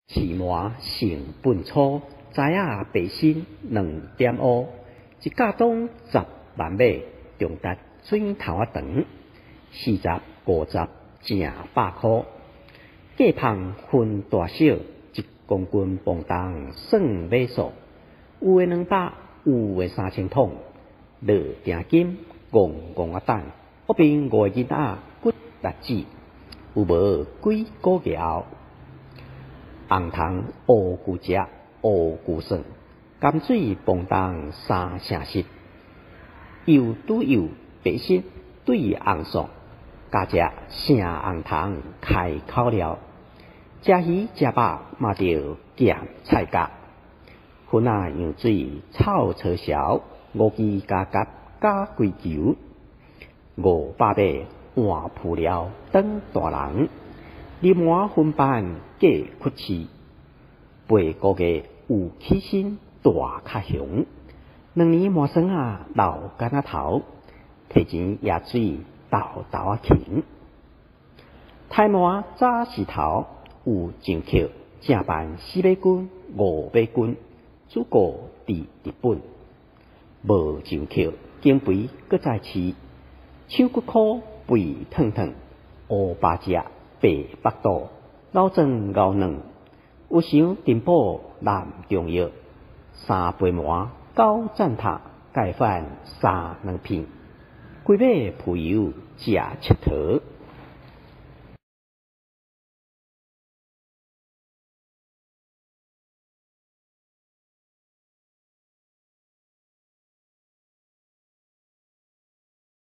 饲麻成本粗，知影白身2点乌。一架当10万马，重达水头仔长，40、50正100块。价胖分大小，1公斤磅重算尾数，有诶200，有诶3000桶。落定金，戆戆仔等，屋边5个囡仔骨力子，有无几个月后？红糖乌牛食，乌牛算，甘水磅重3成10，油拄油白身对红爽，加只生红糖开口了。食鱼食肉嘛着咸菜甲，粉仔羊水炒炒烧，五鸡加甲加龟球，500尾换铺了当大人。日麻分班价屈市，8个月有起身大较雄，2年麻霜啊老干仔头，提钱野水豆豆啊轻。太麻早时头有上扣，正办4尾斤、5尾斤，主顾伫日本。无上扣，经肥搁再饲，手骨苦，肥烫烫，乌巴只。白腹肚，老庄熬软，有想珍宝南中药，3杯麻9赞塔，盖饭3两片，规尾铺油食七桃。